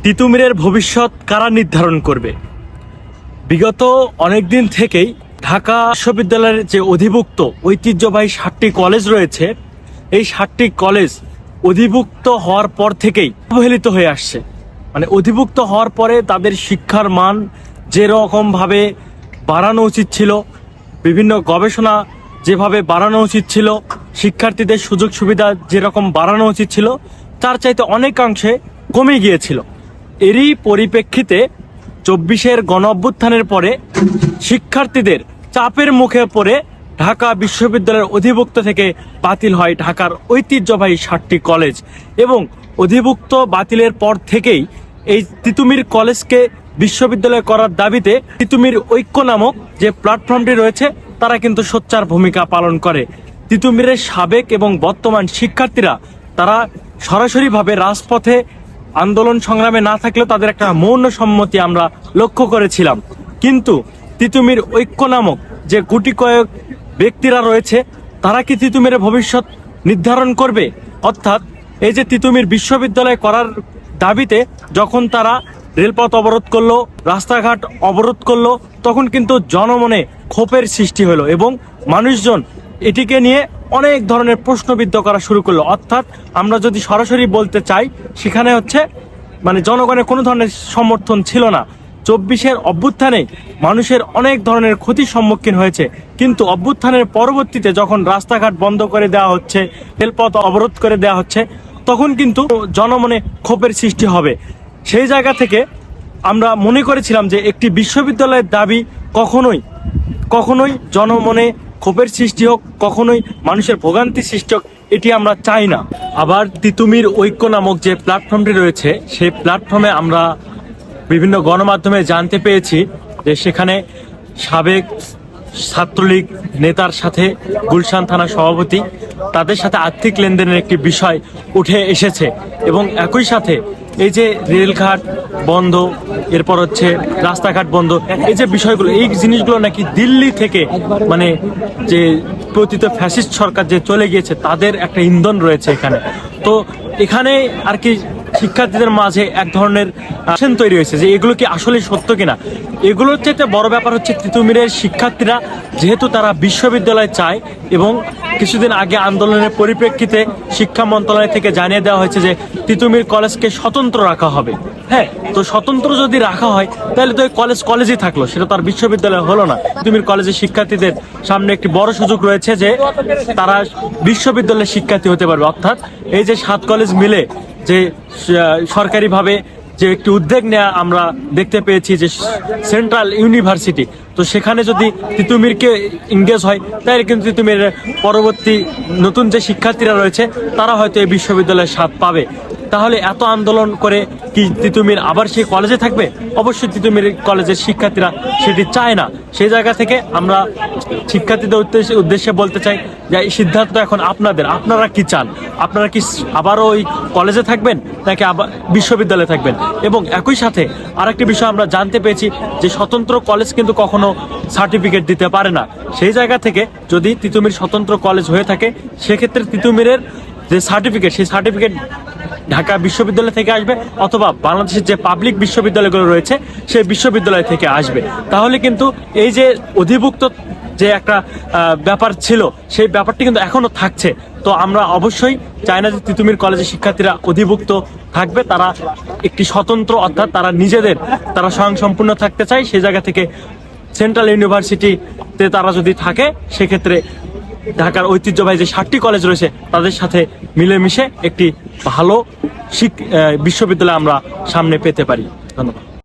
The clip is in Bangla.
তিতুমীরের ভবিষ্যৎ কারা নির্ধারণ করবে? বিগত অনেকদিন থেকেই ঢাকা বিশ্ববিদ্যালয়ের যে অধিভুক্ত ঐতিহ্যবাহী 7টি কলেজ রয়েছে, এই 7টি কলেজ অধিভুক্ত হওয়ার পর থেকেই অবহেলিত হয়ে আসছে। মানে অধিভুক্ত হওয়ার পরে তাদের শিক্ষার মান যেরকম ভাবে বাড়ানো উচিত ছিল, বিভিন্ন গবেষণা যেভাবে বাড়ানো উচিত ছিল, শিক্ষার্থীদের সুযোগ সুবিধা যেরকম বাড়ানো উচিত ছিল, তার চাইতে অনেকাংশে কমে গিয়েছিল। এরই পরিপ্রেক্ষিতে 24-এর গণ অভ্যুত্থানের পরে শিক্ষার্থীদের চাপের মুখে পড়ে ঢাকা বিশ্ববিদ্যালয়ের অধিভুক্ত থেকে বাতিল হয় ঢাকার ঐতিহ্যবাহী 7টি কলেজ। এবং অধিভুক্ত বাতিলের পর থেকেই এই তিতুমীর কলেজকে বিশ্ববিদ্যালয় করার দাবিতে তিতুমীর ঐক্য নামক যে প্ল্যাটফর্মটি রয়েছে, তারা কিন্তু সোচ্চার ভূমিকা পালন করে। তিতুমীরের সাবেক এবং বর্তমান শিক্ষার্থীরা তারা সরাসরিভাবে রাজপথে আন্দোলন সংগ্রামে না থাকলেও তাদের একটা মৌন সম্মতি আমরা লক্ষ্য করেছিলাম। কিন্তু তিতুমীর ঐক্য নামক যে গুটি কয়েক ব্যক্তিরা রয়েছে, তারা কি তিতুমীরের ভবিষ্যৎ নির্ধারণ করবে? অর্থাৎ এই যে তিতুমীর বিশ্ববিদ্যালয় করার দাবিতে যখন তারা রেলপথ অবরোধ করলো, রাস্তাঘাট অবরোধ করলো, তখন কিন্তু জনমনে ক্ষোভের সৃষ্টি হলো এবং মানুষজন এটিকে নিয়ে অনেক ধরনের প্রশ্নবিদ্ধ করা শুরু করলো। অর্থাৎ আমরা যদি সরাসরি বলতে চাই, সেখানে হচ্ছে মানে জনগণের কোনো ধরনের সমর্থন ছিল না। 24-এর অভ্যুত্থানে মানুষের অনেক ধরনের ক্ষতির সম্মুখীন হয়েছে, কিন্তু অভ্যুত্থানের পরবর্তীতে যখন রাস্তাঘাট বন্ধ করে দেওয়া হচ্ছে, রেলপথ অবরোধ করে দেওয়া হচ্ছে, তখন কিন্তু জনমনে ক্ষোভের সৃষ্টি হবে। সেই জায়গা থেকে আমরা মনে করেছিলাম যে একটি বিশ্ববিদ্যালয়ের দাবি কখনোই জনমনে ক্ষোভের সৃষ্টি হোক, কখনোই মানুষের ভোগান্তি সৃষ্টি হোক, এটি আমরা চাই না। আবার তিতুমীর ঐক্য নামক যে প্ল্যাটফর্মটি রয়েছে, সেই প্ল্যাটফর্মে আমরা বিভিন্ন গণমাধ্যমে জানতে পেরেছি যে সেখানে সাবেক ছাত্রলীগ নেতার সাথে গুলশান থানা সভাপতি, তাদের সাথে আর্থিক লেনদেনের একটি বিষয় উঠে এসেছে। এবং একই সাথে এই যে রেলঘাট বন্ধ, এরপর হচ্ছে রাস্তাঘাট বন্ধ, এই যে বিষয়গুলো, এই জিনিসগুলো নাকি দিল্লি থেকে মানে যে পতিত ফ্যাসিস্ট সরকার যে চলে গিয়েছে, তাদের একটা ইন্ধন রয়েছে এখানে। তো এখানে আর কি শিক্ষার্থীদের মাঝে এক ধরনের আশঙ্কা তৈরি হয়েছে যে এগুলো কি আসলে সত্য কিনা। এগুলোর চেয়ে বড় ব্যাপার হচ্ছে তিতুমীরের শিক্ষার্থীরা যেহেতু তারা বিশ্ববিদ্যালয় চায়, এবং কিছুদিন আগে আন্দোলনের পরিপ্রেক্ষিতে শিক্ষা মন্ত্রণালয় থেকে জানিয়ে দেওয়া হয়েছে যে তিতুমীর কলেজকে স্বতন্ত্র রাখা হবে। হ্যাঁ, তো স্বতন্ত্র যদি রাখা হয় তাহলে তো কলেজই থাকলো, সেটা তো আর বিশ্ববিদ্যালয় হলো না। তিতুমীর কলেজের শিক্ষার্থীদের সামনে একটি বড় সুযোগ রয়েছে যে তারা বিশ্ববিদ্যালয়ের শিক্ষার্থী হতে পারবে। অর্থাৎ এই যে 7 কলেজ মিলে যে সরকারিভাবে যে একটি উদ্যোগ নেওয়া আমরা দেখতে পেয়েছি, যে সেন্ট্রাল ইউনিভার্সিটি, তো সেখানে যদি তিতুমীরকে এঙ্গেজ হয়, তাহলে কিন্তু তিতুমীর পরবর্তী নতুন যে শিক্ষার্থীরা রয়েছে, তারা হয়তো এই বিশ্ববিদ্যালয়ের স্বাদ পাবে। তাহলে এত আন্দোলন করে কি তিতুমীর আবার সেই কলেজে থাকবে? অবশ্যই তিতুমীর কলেজের শিক্ষার্থীরা সেটি চায় না। সেই জায়গা থেকে আমরা শিক্ষার্থীদের উদ্দেশ্যে বলতে চাই যে এই সিদ্ধান্ত এখন আপনাদের। আপনারা কি চান? আপনারা কি আবারও ওই কলেজে থাকবেন, নাকি আবার বিশ্ববিদ্যালয়ে থাকবেন? এবং একই সাথে আরেকটি বিষয় আমরা জানতে পেরেছি যে স্বতন্ত্র কলেজ কিন্তু কখনো সার্টিফিকেট দিতে পারে না। সেই জায়গা থেকে যদি তিতুমীর স্বতন্ত্র কলেজ হয়ে থাকে, সেক্ষেত্রে তিতুমীরের যে সার্টিফিকেট, সেই সার্টিফিকেট ঢাকা বিশ্ববিদ্যালয় থেকে আসবে, অথবা বাংলাদেশের যে পাবলিক বিশ্ববিদ্যালয়গুলো রয়েছে সেই বিশ্ববিদ্যালয় থেকে আসবে। তাহলে কিন্তু এই যে অধিভুক্ত যে একটা ব্যাপার ছিল, সেই ব্যাপারটি কিন্তু এখনো থাকছে। তো আমরা অবশ্যই চাই না যে তিতুমীর কলেজের শিক্ষার্থীরা অধিভুক্ত থাকবে, তারা একটি স্বতন্ত্র, অর্থাৎ তারা স্বয়ংসম্পূর্ণ থাকতে চায়। সেই জায়গা থেকে সেন্ট্রাল ইউনিভার্সিটিতে তারা যদি থাকে, সেক্ষেত্রে ঢাকার ঐতিহ্যবাহী যে 7টি কলেজ রয়েছে, তাদের সাথে মিলেমিশে একটি ভালো বিশ্ববিদ্যালয় আমরা সামনে পেতে পারি। ধন্যবাদ।